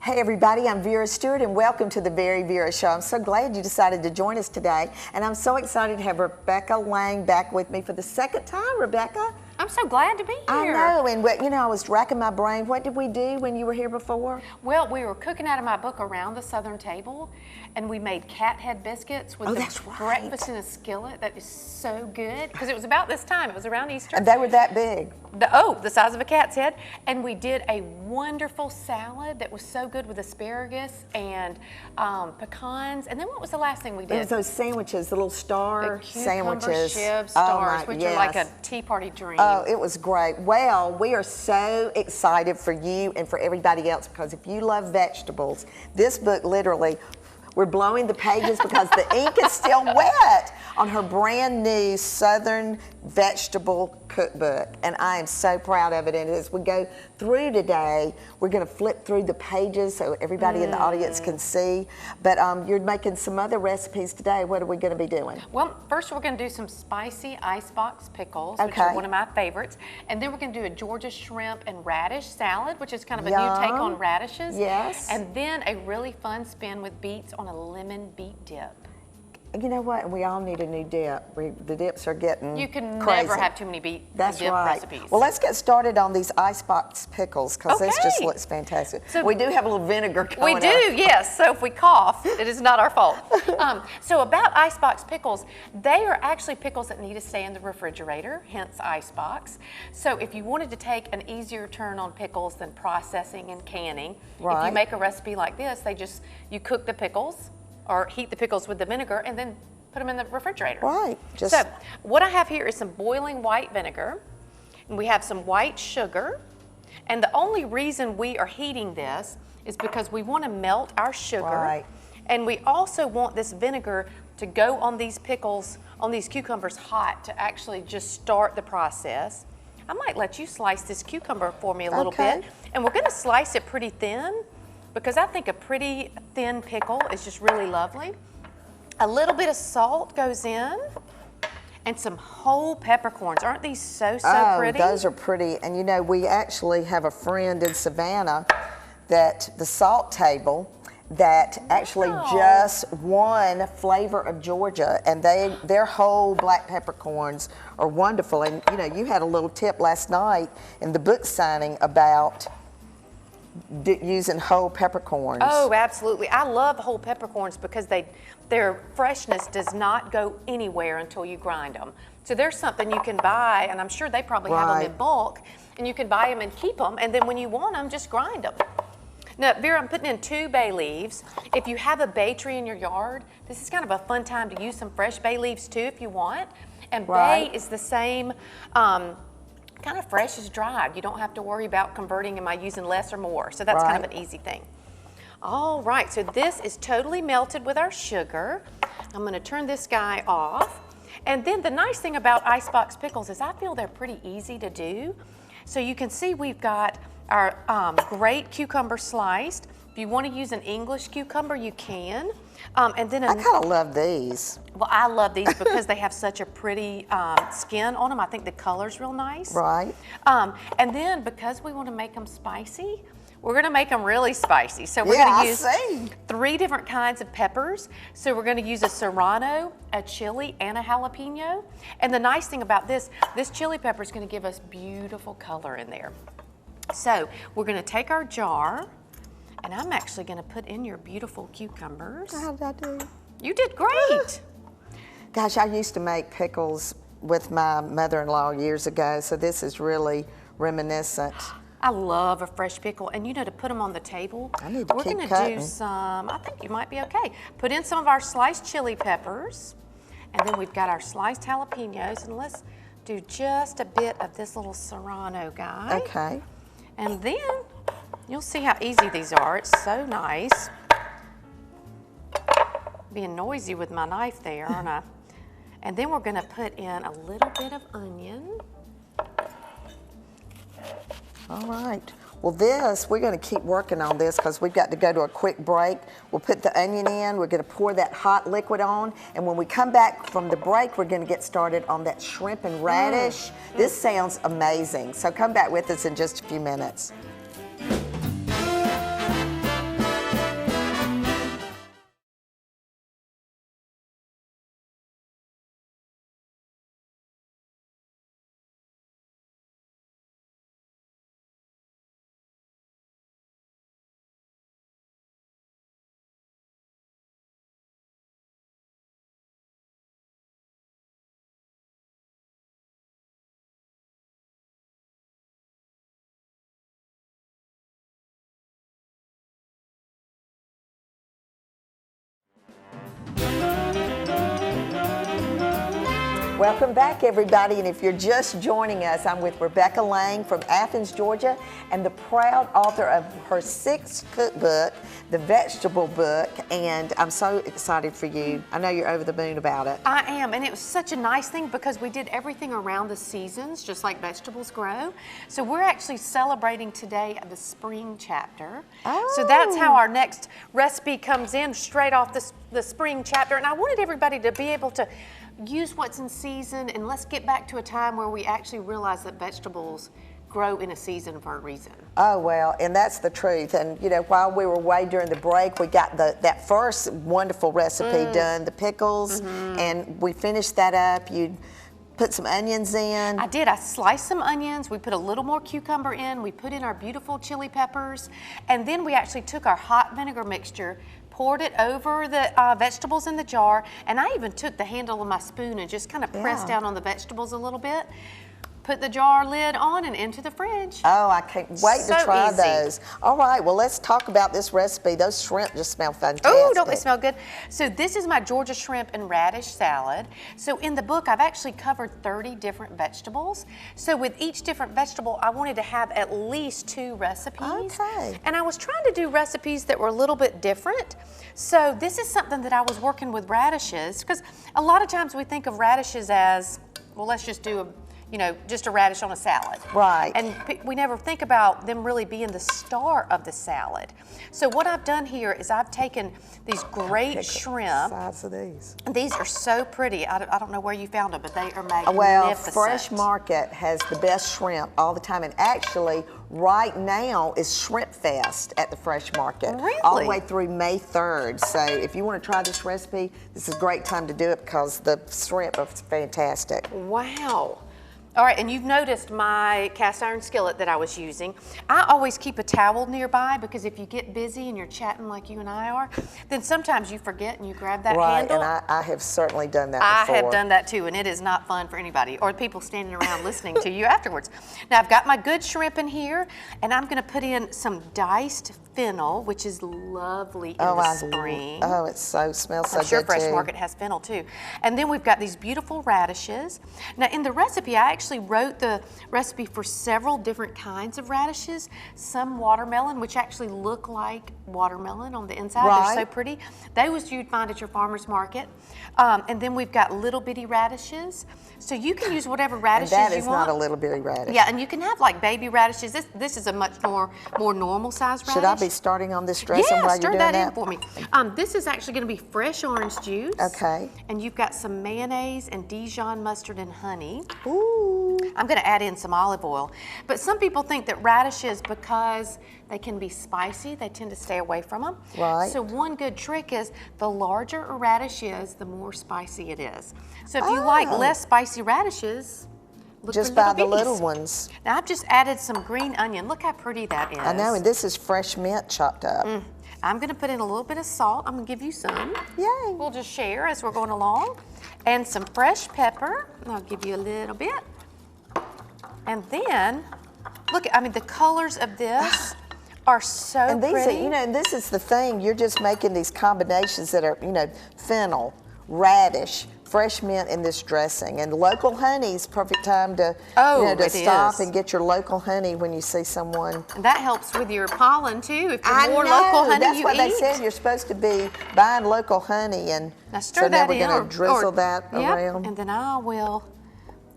Hey everybody, I'm Vera Stewart and welcome to the VeryVera Show. I'm so glad you decided to join us today, and I'm so excited to have Rebecca Lang back with me for the second time. Rebecca? I'm so glad to be here. I know, and you know, I was racking my brain. What did we do when you were here before? Well, we were cooking out of my book Around the Southern Table, and we made cat head biscuits with breakfast in a skillet. That is so good, because it was about this time. It was around Easter. And they were that big. The size of a cat's head. And we did a wonderful salad that was so good with asparagus and pecans. And then what was the last thing we did? It was those sandwiches, the little star sandwiches. Shiv stars, which are like a tea party dream. Oh, it was great. Well, we are so excited for you and for everybody else, because if you love vegetables, this book literally, we're blowing the pages because the ink is still wet on her brand new Southern vegetable cookbook, and I am so proud of it. And as we go through today, we're going to flip through the pages so everybody in the audience can see. But you're making some other recipes today. What are we going to be doing? Well, first we're going to do some spicy Icebox pickles, which are one of my favorites. And then we're going to do a Georgia shrimp and radish salad, which is kind of a new take on radishes. Yes. And then a really fun spin with beets on a lemon beet dip. You know what? We all need a new dip. The dips are getting You can crazy. never have too many dip right. recipes. Well, let's get started on these Icebox pickles, because this just looks fantastic. So we do have a little vinegar going We do, yes. So if we cough, it is not our fault. So about Icebox pickles, they are actually pickles that need to stay in the refrigerator, hence Icebox. So if you wanted to take an easier turn on pickles than processing and canning, if you make a recipe like this, you cook the pickles, or heat the pickles with the vinegar, and then put them in the refrigerator. Right. So what I have here is some boiling white vinegar, and we have some white sugar, and the only reason we are heating this is because we want to melt our sugar, and we also want this vinegar to go on these pickles, on these cucumbers hot, to actually just start the process. I might let you slice this cucumber for me a little bit, and we're going to slice it pretty thin, because I think a pretty thin pickle is just really lovely. A little bit of salt goes in, and some whole peppercorns. Aren't these so pretty? Those are pretty. And you know, we actually have a friend in Savannah that the Salt Table that actually just won Flavor of Georgia, and their whole black peppercorns are wonderful. And you know, you had a little tip last night in the book signing about using whole peppercorns. Oh, absolutely. I love whole peppercorns because their freshness does not go anywhere until you grind them. So there's something you can buy, and I'm sure they probably have them in bulk, and you can buy them and keep them, and then when you want them, just grind them. Now, Vera, I'm putting in 2 bay leaves. If you have a bay tree in your yard, this is kind of a fun time to use some fresh bay leaves too if you want. And bay is the same kind of fresh as dried. You don't have to worry about converting, am I using less or more? So that's kind of an easy thing. All right, so this is totally melted with our sugar. I'm gonna turn this guy off. And then the nice thing about Icebox pickles is I feel they're pretty easy to do. So you can see we've got our great cucumber sliced. If you want to use an English cucumber, you can. And then I kind of love these. Well, I love these because they have such a pretty skin on them. I think the color's real nice. Right. And then because we want to make them spicy, we're going to make them really spicy. So we're going to use 3 different kinds of peppers. So we're going to use a serrano, a chili, and a jalapeno. And the nice thing about this chili pepper is going to give us beautiful color in there. So we're going to take our jar, and I'm actually going to put in your beautiful cucumbers. How did I do? You did great. Gosh, I used to make pickles with my mother-in-law years ago, so this is really reminiscent. I love a fresh pickle, and you know, to put them on the table, we're going to do some, I think you might be okay. Put in some of our sliced chili peppers, and then we've got our sliced jalapenos, and let's do just a bit of this little serrano guy. Okay. And then you'll see how easy these are. It's so nice. Being noisy with my knife there, aren't I? And then we're going to put in a little bit of onion. All right. Well, we're going to keep working on this because we've got to go to a quick break. We'll put the onion in. We're going to pour that hot liquid on. And when we come back from the break, we're going to get started on that shrimp and radish. This sounds amazing. So come back with us in just a few minutes. Welcome back, everybody, and if you're just joining us, I'm with Rebecca Lang from Athens, Georgia, and the proud author of her 6th cookbook, The Vegetable Book, and I'm so excited for you. I know you're over the moon about it. I am, and it was such a nice thing because we did everything around the seasons, just like vegetables grow. So we're actually celebrating today the spring chapter. Oh. So that's how our next recipe comes in, straight off the spring chapter, and I wanted everybody to be able to use what's in season, and let's get back to a time where we actually realize that vegetables grow in a season for a reason. Oh, well, and that's the truth. And, you know, while we were away during the break, we got that first wonderful recipe done, the pickles, and we finished that up. You put some onions in. I did. I sliced some onions. We put a little more cucumber in. We put in our beautiful chili peppers, and then we actually took our hot vinegar mixture, poured it over the vegetables in the jar, and I even took the handle of my spoon and just kind of pressed down on the vegetables a little bit. Put the jar lid on and into the fridge. Oh, I can't wait to try easy. those. All right, well, let's talk about this recipe. Those shrimp just smell fantastic. Oh, don't they smell good? So this is my Georgia shrimp and radish salad. So in the book, I've actually covered 30 different vegetables. So with each different vegetable, I wanted to have at least 2 recipes. Okay. And I was trying to do recipes that were a little bit different. So this is something that I was working with radishes, because a lot of times we think of radishes as, well, let's just do just a radish on a salad. Right. And we never think about them really being the star of the salad. So what I've done here is I've taken these great shrimp. Size of these. These are so pretty. I don't know where you found them, but they are magnificent. Well, Fresh Market has the best shrimp all the time, and actually right now is Shrimp Fest at the Fresh Market. Really? All the way through May 3rd. So if you want to try this recipe, this is a great time to do it because the shrimp are fantastic. Wow. All right, and you've noticed my cast iron skillet that I was using. I always keep a towel nearby because if you get busy and you're chatting like you and I are, then sometimes you forget and you grab that handle. Right, and I have certainly done that before. I have done that too, and it is not fun for anybody or people standing around listening to you afterwards. Now I've got my good shrimp in here, and I'm gonna put in some diced fennel, which is lovely in the spring. Oh, it smells so good. I'm sure Fresh Market has fennel too. And then we've got these beautiful radishes. Now in the recipe, I actually wrote the recipe for several different kinds of radishes. Some watermelon, which actually look like watermelon on the inside. Right. They're so pretty. Those you'd find at your farmer's market. And then we've got little bitty radishes. So you can use whatever radishes you want. And that is not a little bitty radish. Yeah, and you can have like baby radishes. This is a much more normal size radish. Should I be starting on this dressing while you're doing that? Yeah, stir that in for me. This is actually going to be fresh orange juice. Okay. And you've got some mayonnaise and Dijon mustard and honey. Ooh. I'm going to add in some olive oil. But some people think that radishes, because they can be spicy, they tend to stay away from them. Right. So one good trick is the larger a radish is, the more spicy it is. So if you like less spicy radishes, look just for buy the bitties. little ones. Now I've just added some green onion. Look how pretty that is. I know, and this is fresh mint chopped up. I'm going to put in a little bit of salt. I'm going to give you some. Yay. We'll just share as we're going along. And some fresh pepper. I'll give you a little bit. And then, look, the colors of this are so And these pretty. are, and this is the thing, you're just making these combinations that are, fennel, radish, fresh mint in this dressing. And local honey's perfect time to, to stop and get your local honey when you see someone. And that helps with your pollen too. If you're more local honey that's you what they eat. said. You're supposed to be buying local honey, and Now stir so now that we're in, going to drizzle that around. And then I will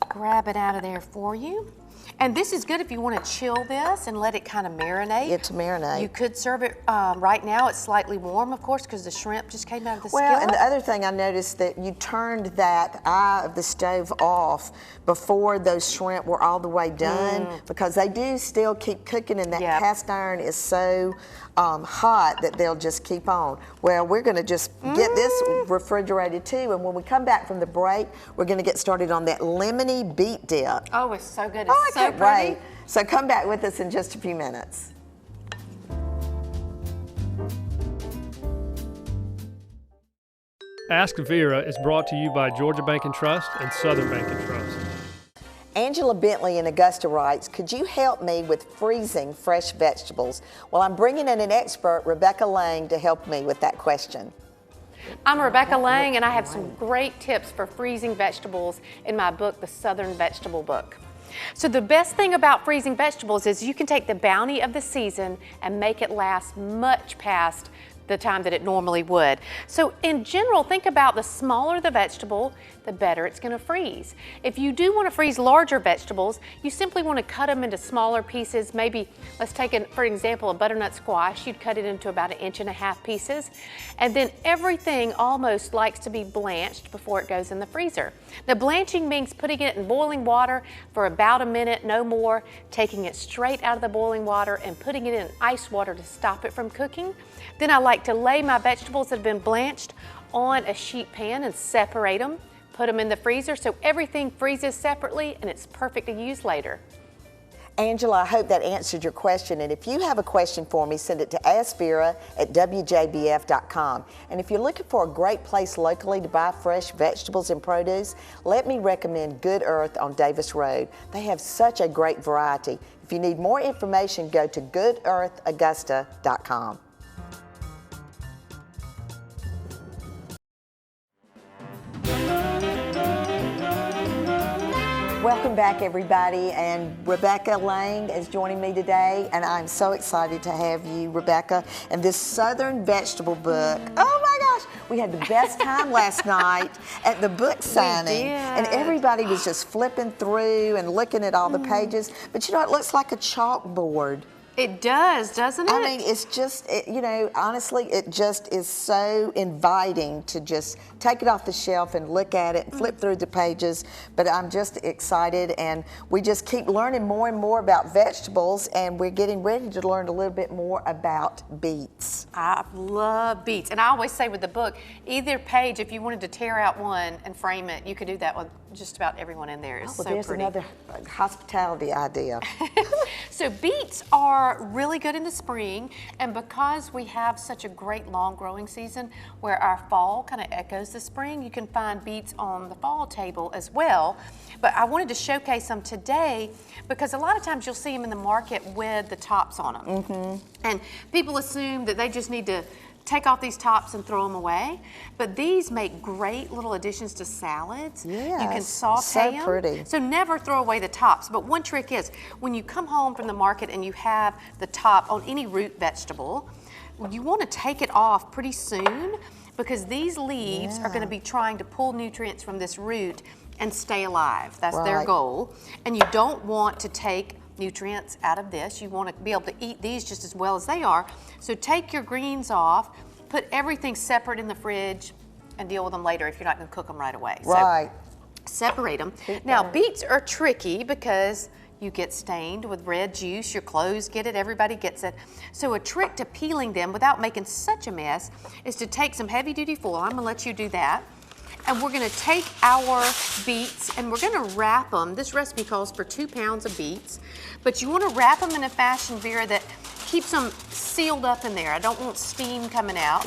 grab it out of there for you. And this is good if you want to chill this and let it kind of marinate. Get to marinate. You could serve it right now. It's slightly warm, of course, because the shrimp just came out of the skillet. Well, and the other thing I noticed that you turned that eye of the stove off before those shrimp were all the way done, because they do still keep cooking, and that cast iron is so hot that they'll just keep on. Well, we're going to just get this refrigerated too, and when we come back from the break, we're going to get started on that lemony beet dip. Oh, it's so good. Oh, It's I so can't pretty. wait. So come back with us in just a few minutes. Ask Vera is brought to you by Georgia Bank and Trust and Southern Bank and Trust. Angela Bentley in Augusta writes, could you help me with freezing fresh vegetables? Well, I'm bringing in an expert, Rebecca Lang, to help me with that question. I'm Rebecca Lang, and I have some great tips for freezing vegetables in my book, The Southern Vegetable Book. So the best thing about freezing vegetables is you can take the bounty of the season and make it last much past the time that it normally would. So in general, think about the smaller the vegetable, the better it's going to freeze. If you do want to freeze larger vegetables, you simply want to cut them into smaller pieces. Maybe, let's take, for example, a butternut squash. You'd cut it into about 1.5 inch pieces. And then everything almost likes to be blanched before it goes in the freezer. The blanching means putting it in boiling water for about a minute, no more, taking it straight out of the boiling water and putting it in ice water to stop it from cooking. Then I like to lay my vegetables that have been blanched on a sheet pan and separate them, put them in the freezer so everything freezes separately and it's perfect to use later. Angela, I hope that answered your question. And if you have a question for me, send it to askvera@wjbf.com. And if you're looking for a great place locally to buy fresh vegetables and produce, let me recommend Good Earth on Davis Road. They have such a great variety. If you need more information, go to goodearthaugusta.com. Welcome back, everybody, and Rebecca Lang is joining me today, and I'm so excited to have you, Rebecca, and this Southern Vegetable Book. Oh my gosh, we had the best time last night at the book signing, and everybody was just flipping through and looking at all the pages, but you know, it looks like a chalkboard. It does, doesn't it? I mean, it's just, you know, honestly, it just is so inviting to just take it off the shelf and look at it and flip through the pages. But I'm just excited, and we just keep learning more and more about vegetables, and we're getting ready to learn a little bit more about beets. I love beets. And I always say with the book, either page, if you wanted to tear out one and frame it, you could do that with just about everyone in there. It's so there's pretty. Another hospitality idea. So beets are really good in the spring, and because we have such a great long growing season where our fall kind of echoes the spring, you can find beets on the fall table as well. But I wanted to showcase them today because a lot of times you'll see them in the market with the tops on them. And people assume that they just need to take off these tops and throw them away, but these make great little additions to salads. Yes, you can saute them. so pretty. So never throw away the tops. But one trick is when you come home from the market and you have the top on any root vegetable, you want to take it off pretty soon because these leaves are going to be trying to pull nutrients from this root and stay alive. That's their goal. And you don't want to take nutrients out of this. You want to be able to eat these just as well as they are. So take your greens off, put everything separate in the fridge, and deal with them later if you're not going to cook them right away. So separate them. Now beets are tricky because you get stained with red juice, your clothes get it, everybody gets it. So a trick to peeling them without making such a mess is to take some heavy duty foil. I'm going to let you do that. And we're going to take our beets and we're going to wrap them. This recipe calls for 2 pounds of beets, but you want to wrap them in a fashion, Vera, that keeps them sealed up in there. I don't want steam coming out.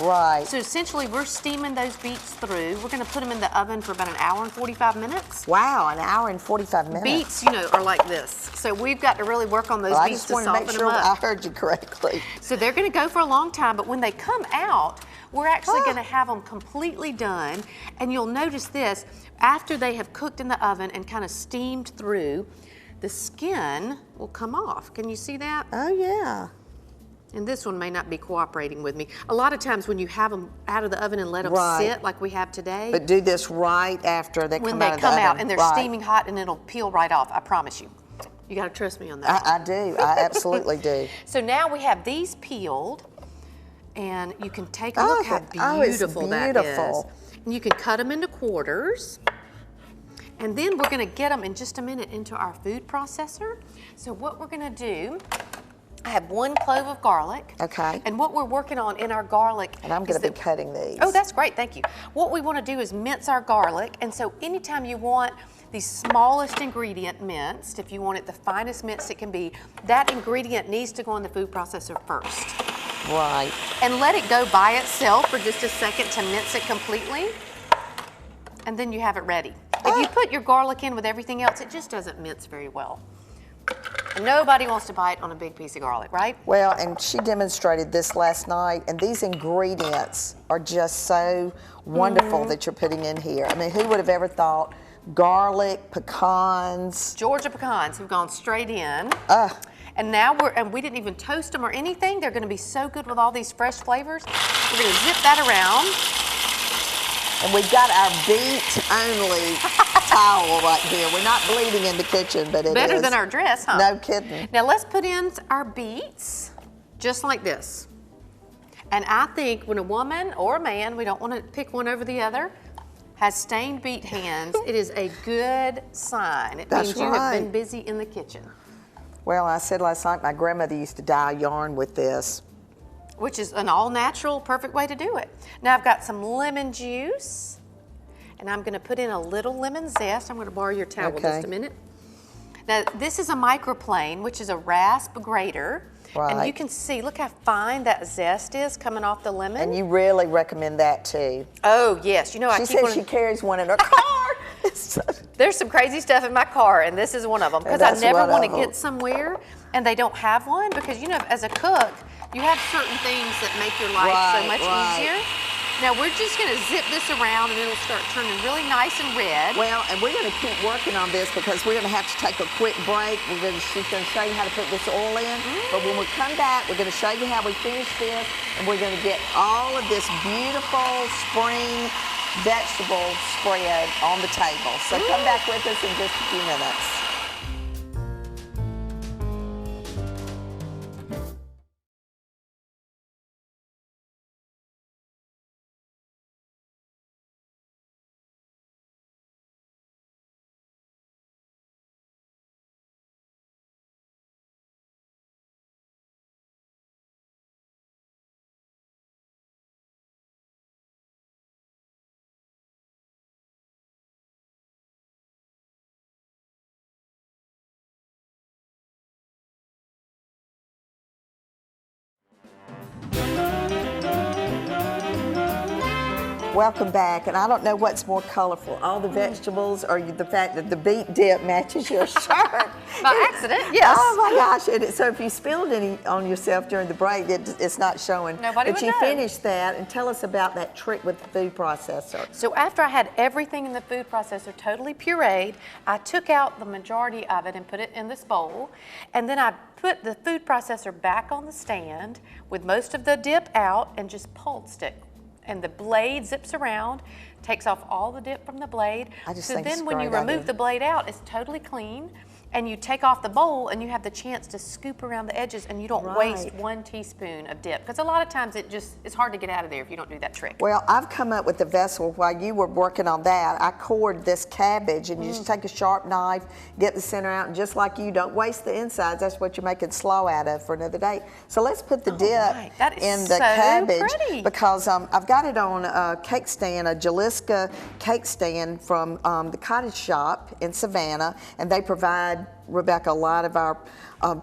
So essentially we're steaming those beets through. We're going to put them in the oven for about 1 hour and 45 minutes. Wow, 1 hour and 45 minutes. Beets, you know, are like this. So we've got to really work on those beets to soften them up. I just want to make sure I heard you correctly. So they're going to go for a long time, but when they come out, we're actually going to have them completely done. And you'll notice this, after they have cooked in the oven and kind of steamed through, the skin will come off. Can you see that? Oh, yeah. And this one may not be cooperating with me. A lot of times when you have them out of the oven and let them sit like we have today. But do this right after they come out of the oven. When they come out and they're steaming hot and it'll peel right off, I promise you. You got to trust me on that. I do. I absolutely do. So now we have these peeled. And you can take a look how beautiful that is. And you can cut them into quarters. And then we're going to get them in just a minute into our food processor. So what we're going to do, I have 1 clove of garlic. And what we're working on in our garlic. And I'm going to be cutting these. Oh, that's great. Thank you. What we want to do is mince our garlic. And so anytime you want the smallest ingredient minced, if you want it the finest minced it can be, that ingredient needs to go in the food processor first. And let it go by itself for just a second to mince it completely. And then you have it ready. If you put your garlic in with everything else, it just doesn't mince very well. And nobody wants to bite on a big piece of garlic, right? Well, and she demonstrated this last night, and these ingredients are just so wonderful that you're putting in here. I mean, who would have ever thought garlic, pecans? Georgia pecans have gone straight in. And now we didn't even toast them or anything. They're gonna be so good with all these fresh flavors. We're gonna zip that around. And we've got our beet only towel right here. We're not bleeding in the kitchen, but it is. Better than our dress, huh? No kidding. Now let's put in our beets, just like this. And I think when a woman or a man, we don't want to pick one over the other, has stained beet hands, it is a good sign. It means you have been busy in the kitchen. Well, I said last night my grandmother used to dye yarn with this. Which is an all-natural, perfect way to do it. Now I've got some lemon juice, and I'm gonna put in a little lemon zest. I'm gonna borrow your towel just a minute. Now this is a microplane, which is a rasp grater. Right. And you can see, look how fine that zest is coming off the lemon. And you really recommend that too. Oh yes, you know she says she carries one in her car. There's some crazy stuff in my car, and this is one of them, because I never want to get somewhere and they don't have one, because you know, as a cook, you have certain things that make your life so much easier. Now we're just going to zip this around and it'll start turning really nice and red. Well, and we're going to keep working on this because we're going to have to take a quick break. She's going to show you how to put this oil in. But when we come back, we're going to show you how we finish this, and we're going to get all of this beautiful spring vegetable spread on the table. So come back with us in just a few minutes. Welcome back, and I don't know what's more colorful, all the vegetables or the fact that the beet dip matches your shirt. By accident, yes. Oh my gosh, and so if you spilled any on yourself during the break, it's not showing. Nobody would know. But you finished that, and tell us about that trick with the food processor. So after I had everything in the food processor totally pureed, I took out the majority of it and put it in this bowl, and then I put the food processor back on the stand with most of the dip out and just pulsed it. And the blade zips around, takes off all the dip from the blade. So then when you remove the blade out, it's totally clean. And you take off the bowl and you have the chance to scoop around the edges, and you don't waste 1 teaspoon of dip. Because a lot of times it's hard to get out of there if you don't do that trick. Well, I've come up with the vessel while you were working on that. I cored this cabbage, and you just take a sharp knife, get the center out, and just like you, don't waste the insides. That's what you're making slaw out of for another day. So let's put the dip in the cabbage, because I've got it on a cake stand, a Jalisca cake stand from the cottage shop in Savannah, and they provide Rebecca a lot of our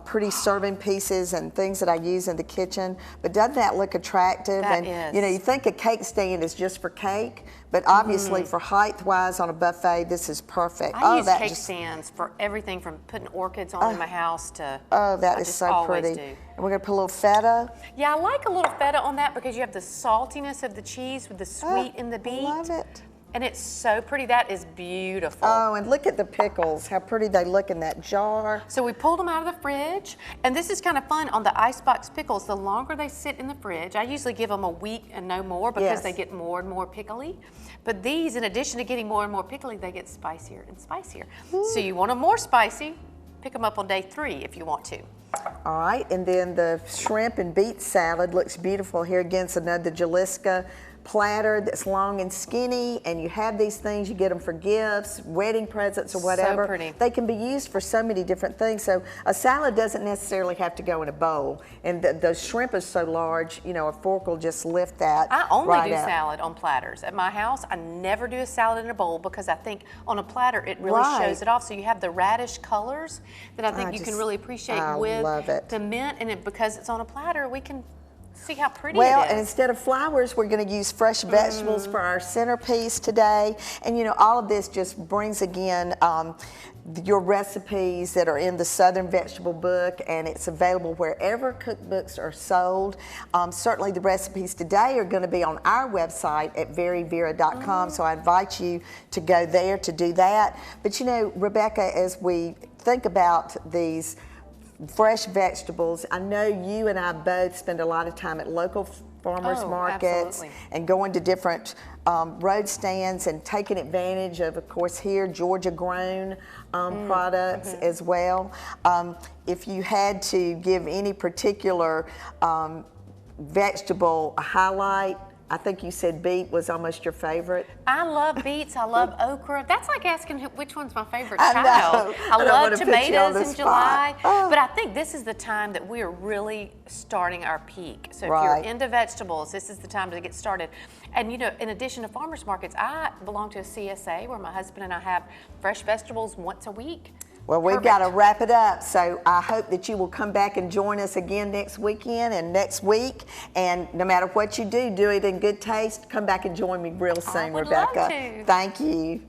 pretty serving pieces and things that I use in the kitchen. But doesn't that look attractive? That and you know, you think a cake stand is just for cake, but obviously for height-wise on a buffet, this is perfect. I use cake stands for everything from putting orchids on in my house to. Oh, that is so pretty. And we're gonna put a little feta. Yeah, I like a little feta on that because you have the saltiness of the cheese with the sweet in the beet. I love it. And it's so pretty. That is beautiful. Oh, and look at the pickles, how pretty they look in that jar. So we pulled them out of the fridge, and this is kind of fun on the Icebox pickles. The longer they sit in the fridge, I usually give them a week and no more because they get more and more pickly. But these, in addition to getting more and more pickly, they get spicier and spicier. So you want them more spicy, pick them up on day 3 if you want to. All right, and then the shrimp and beet salad looks beautiful here. Again, it's another Jalisca platter that's long and skinny, and you have these things, you get them for gifts, wedding presents, or whatever. So pretty. They can be used for so many different things. So a salad doesn't necessarily have to go in a bowl. And the shrimp is so large, you know, a fork will just lift that. I only do salad on platters. At my house, I never do a salad in a bowl because I think on a platter it really shows it off. So you have the radish colors that I think you can really appreciate with the mint, and because it's on a platter, we can See how pretty Well, it is. and instead of flowers, we're going to use fresh vegetables for our centerpiece today. And you know, all of this just brings again your recipes that are in the Southern Vegetable Book, and it's available wherever cookbooks are sold. Certainly the recipes today are going to be on our website at VeryVera.com, so I invite you to go there to do that. But you know, Rebecca, as we think about these fresh vegetables, I know you and I both spend a lot of time at local farmers markets absolutely. and going to different road stands and taking advantage of course, here Georgia grown products as well. If you had to give any particular vegetable a highlight, I think you said beet was almost your favorite. I love beets. I love okra. That's like asking which one's my favorite I child. know. I I don't love wanna put you on tomatoes the in spot. July, Oh. but I think this is the time that we are really starting our peak. So if Right. you're into vegetables, this is the time to get started. And you know, in addition to farmers markets, I belong to a CSA where my husband and I have fresh vegetables once a week. Well, we've got to Perfect. wrap it up, so I hope that you will come back and join us again next weekend and next week. And no matter what you do, do it in good taste. Come back and join me real soon, would love Rebecca. to. Thank you.